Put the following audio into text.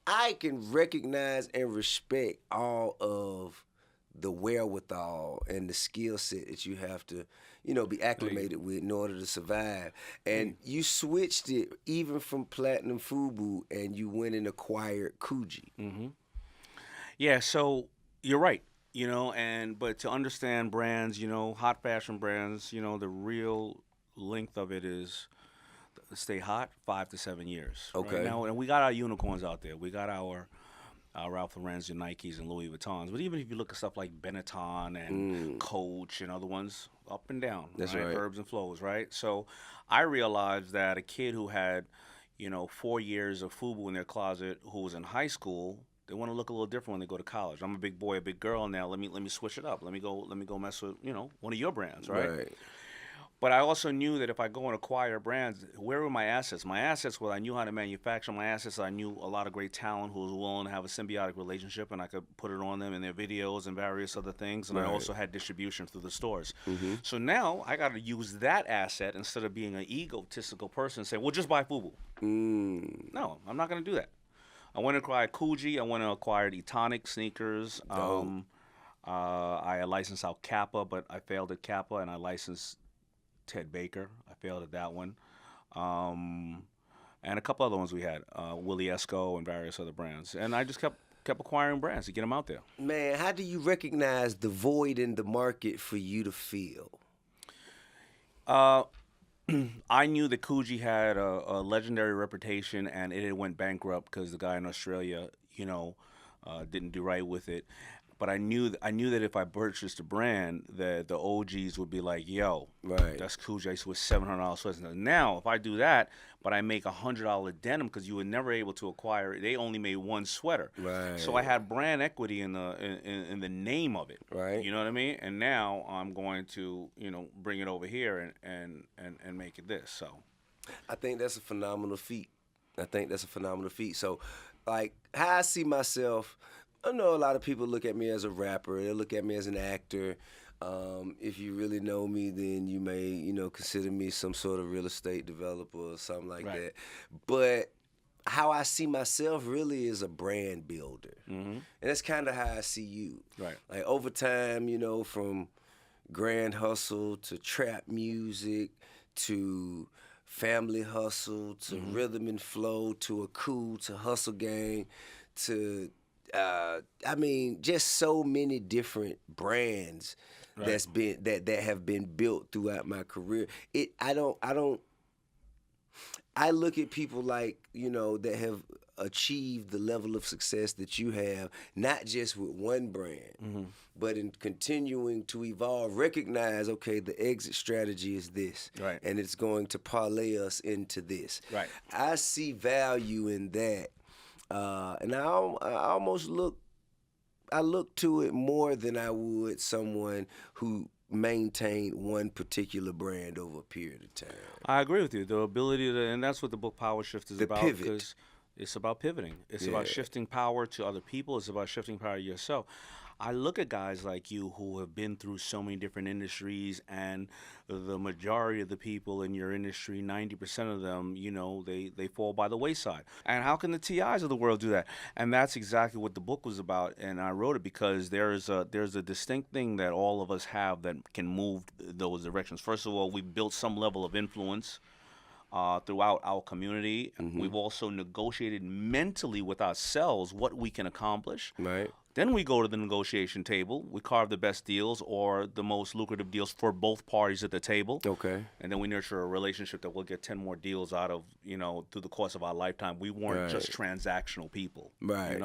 I can recognize and respect all of the wherewithal and the skill set that you have to, be Thank you. acclimated with in order to survive. Thank And you. you switched it even from Platinum Fubu and you went and acquired Kuji. Hmm. Yeah, so you're right. But to understand brands, hot fashion brands, the real length of it is stay hot 5 to 7 years, right? Okay. Now, and we got our unicorns out there. We got our Ralph Lauren's and Nikes and Louis Vuittons. But even if you look at stuff like Benetton and Mm, Coach and other ones, up and down, that's right? right. Ebbs and flows, right? So I realized that a kid who had, 4 years of FUBU in their closet, who was in high school, they want to look a little different when they go to college. I'm a big boy, a big girl now. Let me switch it up. Let me go mess with one of your brands, right? Right. But I also knew that if I go and acquire brands, where were my assets? My assets were I knew how to manufacture. My assets, I knew a lot of great talent who was willing to have a symbiotic relationship, and I could put it on them in their videos and various other things. And I Right. also had distribution through the stores. Mm-hmm. So now I got to use that asset instead of being an egotistical person and say, well, just buy FUBU. Mm. No, I'm not going to do that. I went and acquired Coogee. I went and acquired Etonic sneakers. Dope. I licensed out Kappa, but I failed at Kappa, and I licensed Ted Baker. I failed at that one. Um, and a couple other ones we had, Willie Esco and various other brands. And I just kept acquiring brands to get them out there. Man, how do you recognize the void in the market for you to fill? Uh, I knew that Coogee had a legendary reputation, and it had went bankrupt because the guy in Australia, didn't do right with it. But I knew that if I purchased a brand, that the OGs would be like, "Yo, Right. that's Coogee. I used to wear $700 sweats." Now, if I do that, but I make $100 denim because you were never able to acquire it, they only made one sweater. So I Right. had brand equity in the name of it. Right. You know what I mean? And now I'm going to bring it over here and make it this. So I think that's a phenomenal feat. I think that's a phenomenal feat. So, like, how I see myself, I know a lot of people look at me as a rapper. They look at me as an actor. If you really know me, then you may, consider me some sort of real estate developer or something like right. that. But how I see myself really is a brand builder. Hmm. And that's kind of how I see you. Right. Like, over time, from Grand Hustle to trap music to Family Hustle to Hmm. Rhythm and Flow to a Cool to Hustle Gang to just so many different brands Right. that have been built throughout my career. I look at people like, that have achieved the level of success that you have, not just with one brand, Hmm. but in continuing to evolve, recognize, okay, the exit strategy is this, Right. and it's going to parlay us into this. Right. I see value in that. And I almost look to it more than I would someone who maintained one particular brand over a period of time. I agree with you. The ability to, and that's what the book Powershift is The about, pivot. because it's about pivoting. It's Yeah. about shifting power to other people. It's about shifting power to yourself. I look at guys like you who have been through so many different industries, and the majority of the people in your industry, 90% of them, they fall by the wayside. And how can the TIs of the world do that? And that's exactly what the book was about. And I wrote it because there's a distinct thing that all of us have that can move those directions. First of all, we built some level of influence throughout our community. Mm-hmm. We've also negotiated mentally with ourselves what we can accomplish. Right. Then we go to the negotiation table. We carve the best deals or the most lucrative deals for both parties at the table. Okay. And then we nurture a relationship that we'll get 10 more deals out of, through the course of our lifetime. We weren't just Right. transactional people. Right.